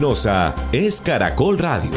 Nosa es Caracol Radio.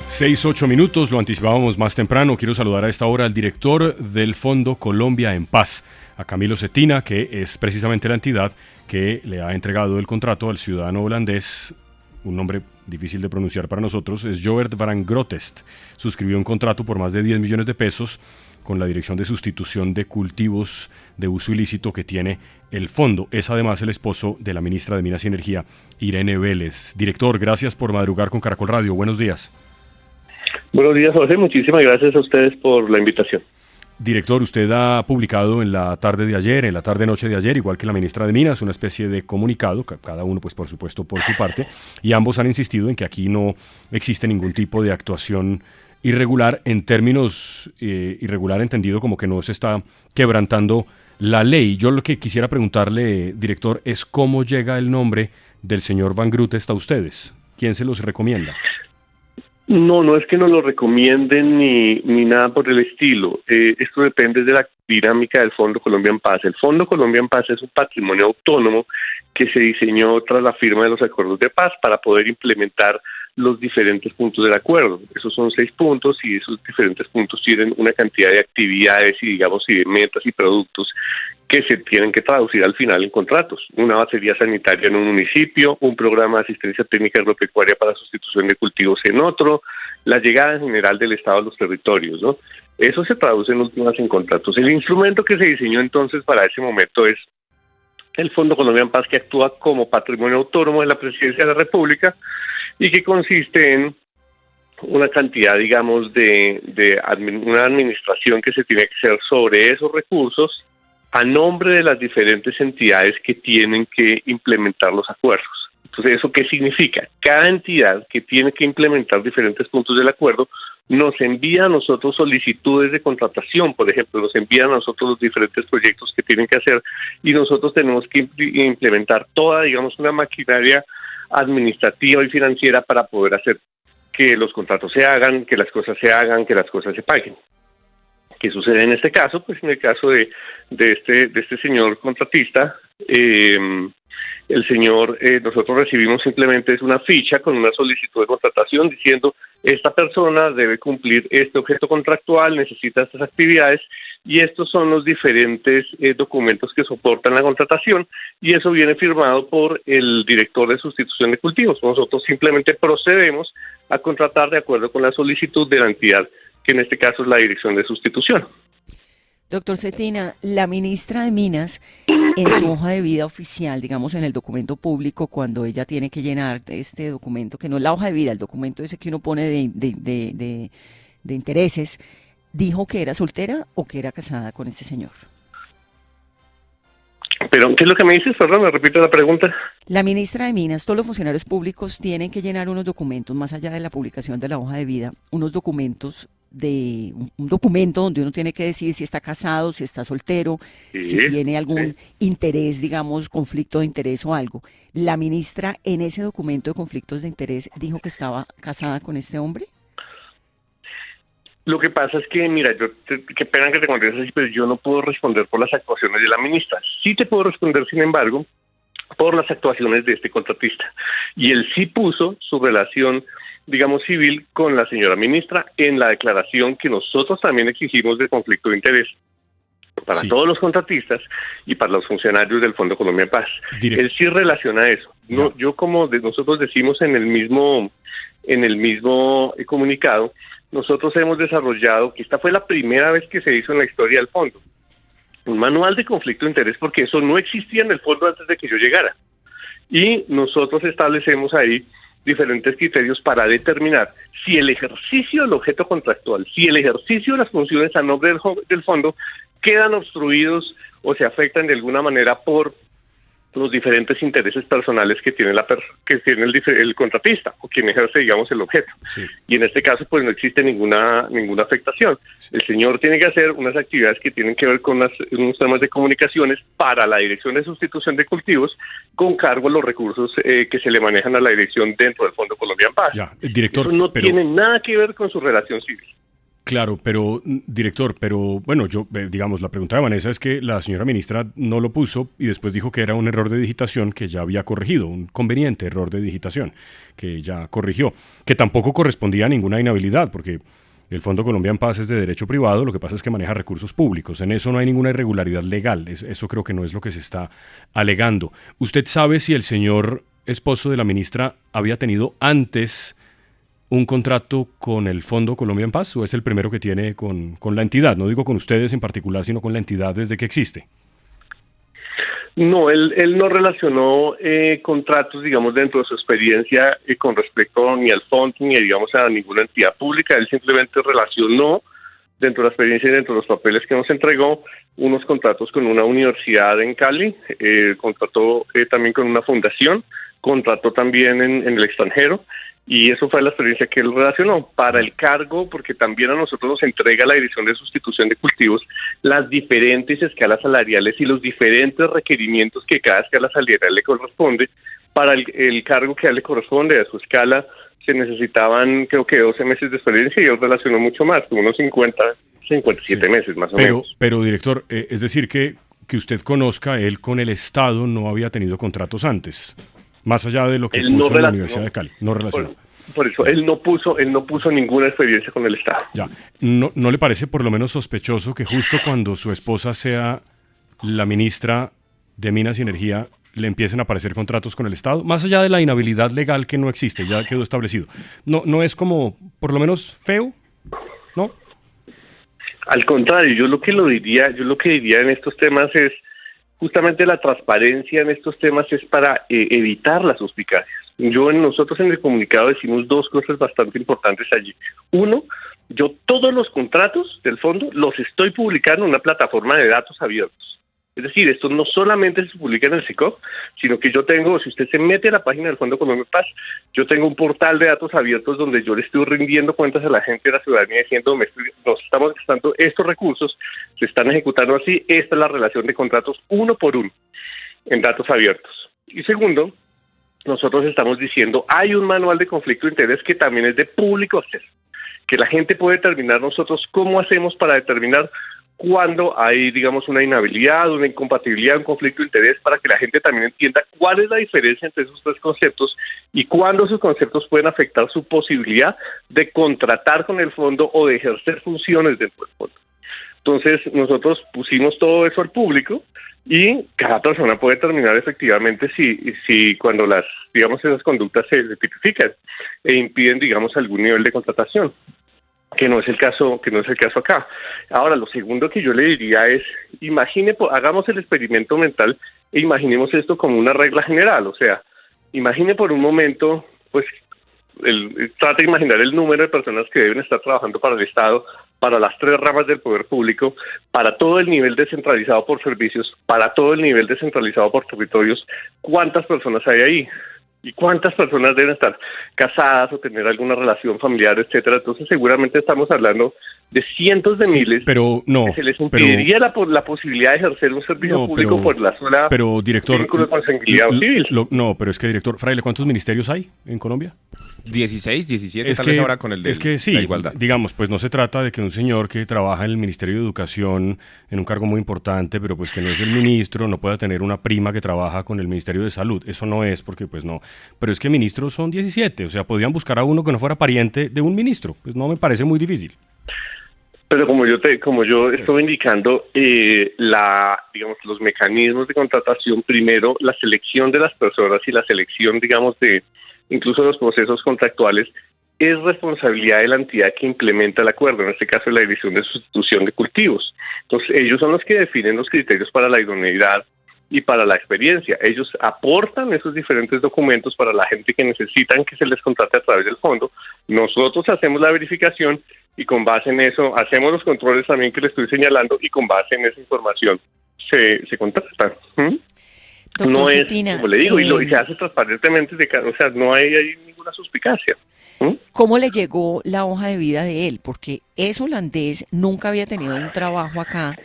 6-8 minutos, lo anticipábamos más temprano. Quiero saludar a esta hora al director del Fondo Colombia en Paz, a Camilo Cetina, que es precisamente la entidad que le ha entregado el contrato al ciudadano holandés, un nombre difícil de pronunciar para nosotros, es Jovert van Grotest. Suscribió un contrato por más de 10 millones de pesos con la Dirección de Sustitución de Cultivos de Uso Ilícito que tiene el fondo. Es además el esposo de la ministra de Minas y Energía, Irene Vélez. Director, gracias por madrugar con Caracol Radio. Buenos días. Buenos días, José. Muchísimas gracias a ustedes por la invitación. Director, usted ha publicado en la tarde-noche de ayer, igual que la ministra de Minas, una especie de comunicado, cada uno, pues por supuesto, por su parte, y ambos han insistido en que aquí no existe ningún tipo de actuación irregular, en términos irregular entendido como que no se está quebrantando la ley. Yo lo que quisiera preguntarle, director, es cómo llega el nombre del señor Van Grutest a ustedes. ¿Quién se los recomienda? No es que nos lo recomienden ni nada por el estilo. Esto depende de la dinámica del Fondo Colombia en Paz. El Fondo Colombia en Paz es un patrimonio autónomo que se diseñó tras la firma de los acuerdos de paz para poder implementar los diferentes puntos del acuerdo. Esos son 6 puntos y esos diferentes puntos tienen una cantidad de actividades y de metas y productos que se tienen que traducir al final en contratos. Una batería sanitaria en un municipio, un programa de asistencia técnica agropecuaria para sustitución de cultivos en otro, la llegada en general del Estado a los territorios, ¿no? Eso se traduce en últimas en contratos. El instrumento que se diseñó entonces para ese momento es el Fondo Colombia en Paz, que actúa como patrimonio autónomo de la Presidencia de la República y que consiste en una cantidad, digamos, de una administración que se tiene que hacer sobre esos recursos a nombre de las diferentes entidades que tienen que implementar los acuerdos. Entonces, ¿eso qué significa? Cada entidad que tiene que implementar diferentes puntos del acuerdo nos envía a nosotros solicitudes de contratación, por ejemplo, nos envían a nosotros los diferentes proyectos que tienen que hacer y nosotros tenemos que implementar toda, digamos, una maquinaria administrativa y financiera para poder hacer que los contratos se hagan, que las cosas se hagan, que las cosas se paguen. ¿Qué sucede en este caso? Pues en el caso de este señor contratista, nosotros recibimos simplemente es una ficha con una solicitud de contratación diciendo esta persona debe cumplir este objeto contractual, necesita estas actividades y estos son los diferentes documentos que soportan la contratación y eso viene firmado por el director de sustitución de cultivos. Nosotros simplemente procedemos a contratar de acuerdo con la solicitud de la entidad, que en este caso es la Dirección de Sustitución. Doctor Cetina, la ministra de Minas, en su hoja de vida oficial, digamos en el documento público, cuando ella tiene que llenar este documento, que no es la hoja de vida, el documento ese que uno pone de intereses, ¿dijo que era soltera o que era casada con este señor? ¿Pero qué es lo que me dices? Perdón, ¿me repite la pregunta? La ministra de Minas, todos los funcionarios públicos tienen que llenar unos documentos, más allá de la publicación de la hoja de vida, unos documentos un documento donde uno tiene que decir si está casado, si está soltero, sí, si tiene algún interés, digamos, conflicto de interés o algo. ¿La ministra en ese documento de conflictos de interés dijo que estaba casada con este hombre? Lo que pasa es que, mira, qué pena que te contesto así, pero yo no puedo responder por las actuaciones de la ministra. Sí te puedo responder, sin embargo, por las actuaciones de este contratista. Y él sí puso su relación, digamos, civil con la señora ministra en la declaración que nosotros también exigimos de conflicto de interés para todos los contratistas y para los funcionarios del Fondo Colombia en Paz. Él sí relaciona eso. No, yo como nosotros decimos en el mismo comunicado, nosotros hemos desarrollado, que esta fue la primera vez que se hizo en la historia del fondo, un manual de conflicto de interés, porque eso no existía en el fondo antes de que yo llegara. Y nosotros establecemos ahí diferentes criterios para determinar si el ejercicio del objeto contractual, si el ejercicio de las funciones a nombre del fondo quedan obstruidos o se afectan de alguna manera por los diferentes intereses personales que tiene el contratista o quien ejerce, digamos, el objeto. Sí. Y en este caso, pues no existe ninguna afectación. Sí. El señor tiene que hacer unas actividades que tienen que ver con unos temas de comunicaciones para la Dirección de Sustitución de Cultivos, con cargo a los recursos que se le manejan a la dirección dentro del Fondo Colombia en Paz. Ya, director, eso no tiene nada que ver con su relación civil. Claro, pero director, pero bueno, yo, digamos, la pregunta de Vanessa es que la señora ministra no lo puso y después dijo que era un error de digitación que ya había corregido, un conveniente error de digitación que ya corrigió, que tampoco correspondía a ninguna inhabilidad, porque el Fondo Colombia en Paz es de derecho privado, lo que pasa es que maneja recursos públicos, en eso no hay ninguna irregularidad legal, eso creo que no es lo que se está alegando. ¿Usted sabe si el señor esposo de la ministra había tenido antes un contrato con el Fondo Colombia en Paz o es el primero que tiene con la entidad? No digo con ustedes en particular, sino con la entidad desde que existe. No, él no relacionó contratos, digamos, dentro de su experiencia con respecto ni al fondo ni, digamos, a ninguna entidad pública. Él simplemente relacionó dentro de la experiencia y dentro de los papeles que nos entregó unos contratos con una universidad en Cali, contrató también con una fundación, contrató también en el extranjero. Y eso fue la experiencia que él relacionó para el cargo, porque también a nosotros nos entrega la Dirección de Sustitución de Cultivos las diferentes escalas salariales y los diferentes requerimientos que cada escala salarial le corresponde. Para el cargo que a él le corresponde, a su escala, se necesitaban creo que 12 meses de experiencia y él relacionó mucho más, como unos 57 meses más o menos. Pero director, es decir que usted conozca, él con el Estado no había tenido contratos antes. Más allá de lo que puso en la Universidad de Cali, no relacionó. Por eso, él no puso ninguna experiencia con el Estado. Ya, ¿no le parece por lo menos sospechoso que justo cuando su esposa sea la ministra de Minas y Energía le empiecen a aparecer contratos con el Estado? Más allá de la inhabilidad legal que no existe, ya quedó establecido. ¿No es como, por lo menos, feo? ¿No? Al contrario, yo lo que diría en estos temas es justamente la transparencia en estos temas es para evitar las suspicacias. Nosotros en el comunicado decimos dos cosas bastante importantes allí. Uno, yo todos los contratos del fondo los estoy publicando en una plataforma de datos abiertos. Es decir, esto no solamente se publica en el SICOP, sino que yo tengo, si usted se mete a la página del Fondo Colombia en Paz, yo tengo un portal de datos abiertos donde yo le estoy rindiendo cuentas a la gente de la ciudadanía diciendo, nos estamos gastando estos recursos, se están ejecutando así, esta es la relación de contratos uno por uno, en datos abiertos. Y segundo, nosotros estamos diciendo, hay un manual de conflicto de interés que también es de público acceso, que la gente puede determinar nosotros cómo hacemos para determinar cuando hay, digamos, una inhabilidad, una incompatibilidad, un conflicto de interés, para que la gente también entienda cuál es la diferencia entre esos tres conceptos y cuándo esos conceptos pueden afectar su posibilidad de contratar con el fondo o de ejercer funciones dentro del fondo. Entonces, nosotros pusimos todo eso al público y cada persona puede determinar efectivamente si cuando esas conductas se tipifican e impiden, digamos, algún nivel de contratación. Que no es el caso acá. Ahora, lo segundo que yo le diría es, hagamos el experimento mental e imaginemos esto como una regla general, o sea, imagine por un momento, pues, trate de imaginar el número de personas que deben estar trabajando para el Estado, para las tres ramas del poder público, para todo el nivel descentralizado por servicios, para todo el nivel descentralizado por territorios, ¿cuántas personas hay ahí? ¿Y cuántas personas deben estar casadas o tener alguna relación familiar, etcétera? Entonces seguramente estamos hablando de cientos de miles, pero no, que se les impediría la posibilidad de ejercer un servicio público por la sola vínculo de consanguinidad civil. No, pero es que, director Fraile, ¿cuántos ministerios hay en Colombia? 16, 17, tal vez ahora con el de sí, la igualdad. Digamos, pues no se trata de que un señor que trabaja en el Ministerio de Educación en un cargo muy importante, pero pues que no es el ministro, no pueda tener una prima que trabaja con el Ministerio de Salud. Eso no es, porque pues no. Pero es que ministros son 17, o sea, podrían buscar a uno que no fuera pariente de un ministro. Pues no me parece muy difícil. Pero como yo estoy indicando, digamos, los mecanismos de contratación, primero la selección de las personas y la selección, digamos, de incluso los procesos contractuales, es responsabilidad de la entidad que implementa el acuerdo, en este caso la Dirección de Sustitución de Cultivos. Entonces, ellos son los que definen los criterios para la idoneidad y para la experiencia. Ellos aportan esos diferentes documentos para la gente que necesitan que se les contrate a través del fondo. Nosotros hacemos la verificación y con base en eso hacemos los controles también que le estoy señalando y con base en esa información se contrata. No es, Cetina, como le digo, y se hace transparentemente, o sea, no hay ninguna suspicacia. ¿Cómo le llegó la hoja de vida de él? Porque es holandés, nunca había tenido un trabajo acá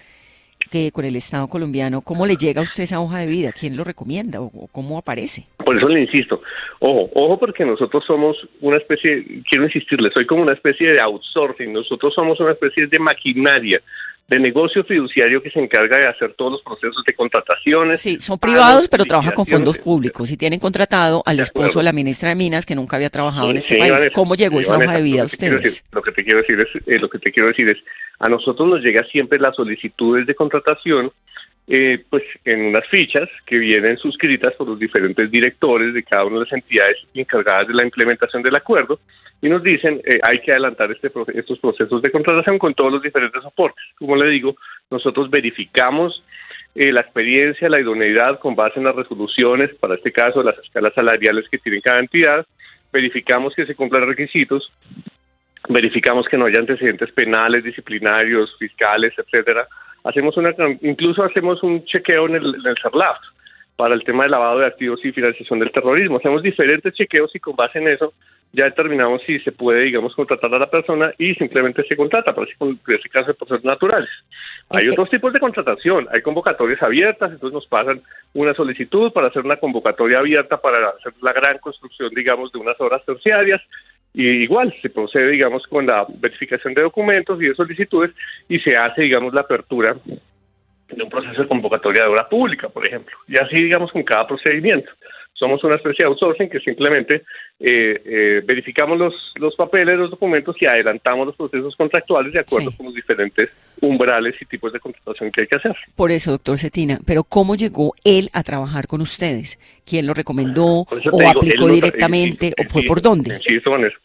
que con el Estado colombiano, ¿cómo le llega a usted esa hoja de vida? ¿Quién lo recomienda o cómo aparece? Por eso le insisto, ojo porque nosotros somos una especie, quiero insistirle, soy como una especie de outsourcing, nosotros somos una especie de maquinaria de negocio fiduciario que se encarga de hacer todos los procesos de contrataciones. Sí, son privados, pero trabaja con fondos públicos y tienen contratado al esposo de la ministra de Minas que nunca había trabajado en este país. Vanessa, ¿Cómo llegó esa hoja de vida a ustedes? Lo que te quiero decir es, a nosotros nos llega siempre las solicitudes de contratación, pues en unas fichas que vienen suscritas por los diferentes directores de cada una de las entidades encargadas de la implementación del acuerdo, y nos dicen hay que adelantar estos procesos de contratación con todos los diferentes soportes. Como le digo, nosotros verificamos la experiencia, la idoneidad con base en las resoluciones, para este caso las escalas salariales que tienen cada entidad, verificamos que se cumplan los requisitos, verificamos que no haya antecedentes penales, disciplinarios, fiscales, etcétera. Incluso hacemos un chequeo en el CERLAF para el tema de lavado de activos y financiación del terrorismo. Hacemos diferentes chequeos y con base en eso ya determinamos si se puede, digamos, contratar a la persona y simplemente se contrata, para ese caso de procesos naturales. Hay otros tipos de contratación, hay convocatorias abiertas, entonces nos pasan una solicitud para hacer una convocatoria abierta para hacer la gran construcción, digamos, de unas obras terciarias, y igual se procede, digamos, con la verificación de documentos y de solicitudes y se hace, digamos, la apertura de un proceso de convocatoria de obra pública, por ejemplo, y así, digamos, con cada procedimiento. Somos una especie de outsourcing que simplemente verificamos los papeles, los documentos y adelantamos los procesos contractuales de acuerdo con los diferentes umbrales y tipos de contratación que hay que hacer. Por eso, doctor Cetina, pero ¿cómo llegó él a trabajar con ustedes? ¿Quién lo recomendó o aplicó directamente o fue por dónde? Insisto, Vanessa.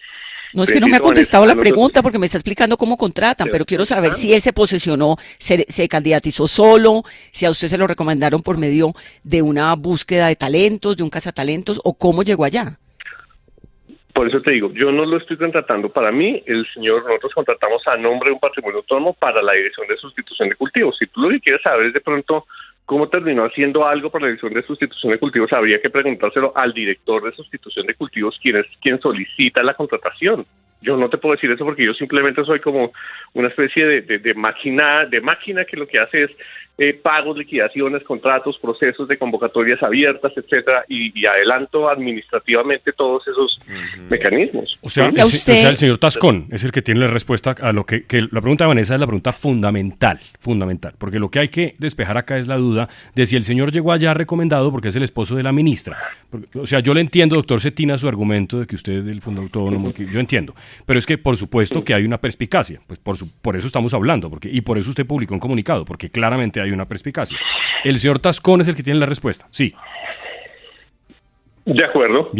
No es que no me ha contestado la pregunta porque me está explicando cómo contratan, pero quiero saber si él se posesionó, se candidatizó solo, si a usted se lo recomendaron por medio de una búsqueda de talentos, de un cazatalentos, o cómo llegó allá. Por eso te digo, yo no lo estoy contratando para mí, nosotros contratamos a nombre de un patrimonio autónomo para la Dirección de Sustitución de Cultivos. Si tú lo que quieres saber es de pronto cómo terminó haciendo algo para la Dirección de Sustitución de Cultivos, habría que preguntárselo al director de Sustitución de Cultivos, quien solicita la contratación. Yo no te puedo decir eso porque yo simplemente soy como una especie de máquina que lo que hace es pagos, liquidaciones, contratos, procesos de convocatorias abiertas, etcétera, y adelanto administrativamente todos esos mecanismos. O sea, el señor Tascón es el que tiene la respuesta a lo que la pregunta de Vanessa es la pregunta fundamental, porque lo que hay que despejar acá es la duda de si el señor llegó allá recomendado porque es el esposo de la ministra. O sea, yo le entiendo, doctor Cetina, su argumento de que usted es del Fondo Autónomo, que yo entiendo, pero es que por supuesto que hay una perspicacia, pues por eso estamos hablando, y por eso usted publicó un comunicado, porque claramente hay una perspicacia. El señor Tascón es el que tiene la respuesta, sí. De acuerdo.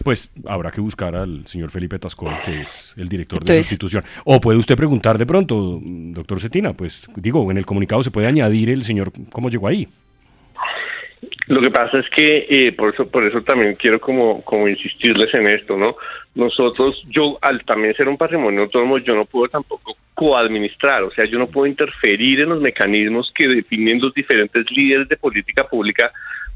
Pues habrá que buscar al señor Felipe Tascón, que es el director de sustitución. O puede usted preguntar de pronto, doctor Cetina, pues digo, en el comunicado se puede añadir el señor cómo llegó ahí. Lo que pasa es que por eso también quiero como insistirles en esto, ¿no? Nosotros, yo al también ser un patrimonio autónomo, yo no puedo tampoco coadministrar, o sea, yo no puedo interferir en los mecanismos que definen los diferentes líderes de política pública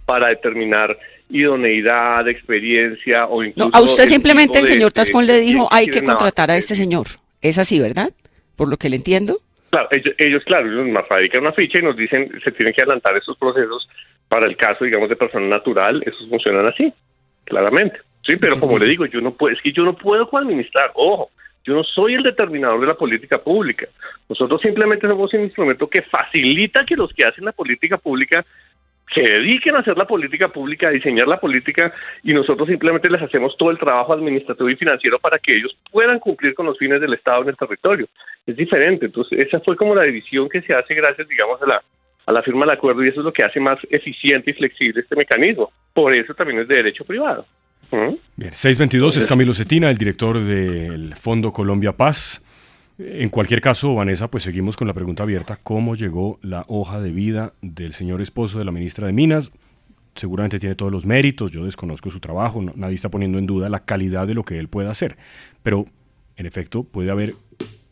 para determinar idoneidad, experiencia o incluso... No, a usted simplemente el señor Tascón le dijo hay que contratar a este señor. Es así, ¿verdad? Por lo que le entiendo. Claro, ellos nos fabrican una ficha y nos dicen se tienen que adelantar estos procesos para el caso, digamos, de persona natural, esos funcionan así, claramente. Sí, pero como le digo, yo no puedo coadministrar, ojo, yo no soy el determinador de la política pública. Nosotros simplemente somos un instrumento que facilita que los que hacen la política pública se dediquen a hacer la política pública, a diseñar la política, y nosotros simplemente les hacemos todo el trabajo administrativo y financiero para que ellos puedan cumplir con los fines del Estado en el territorio. Es diferente. Entonces, esa fue como la división que se hace gracias, digamos, a la firma del acuerdo, y eso es lo que hace más eficiente y flexible este mecanismo. Por eso también es de derecho privado. Bien, 622 es Camilo Cetina, el director del Fondo Colombia Paz. En cualquier caso, Vanessa, pues seguimos con la pregunta abierta. ¿Cómo llegó la hoja de vida del señor esposo de la ministra de Minas? Seguramente tiene todos los méritos, yo desconozco su trabajo, nadie está poniendo en duda la calidad de lo que él puede hacer. Pero, en efecto, puede haber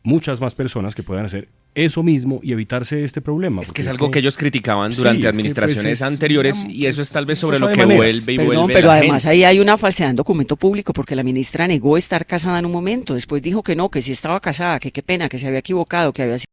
muchas más personas que puedan hacer eso mismo y evitarse este problema. Es que es algo que ellos criticaban durante administraciones anteriores, y eso es tal vez sobre lo que vuelve y vuelve. Perdón, pero además ahí hay una falsedad en documento público, porque la ministra negó estar casada en un momento, después dijo que no, que sí estaba casada, que qué pena, que se había equivocado, que había sido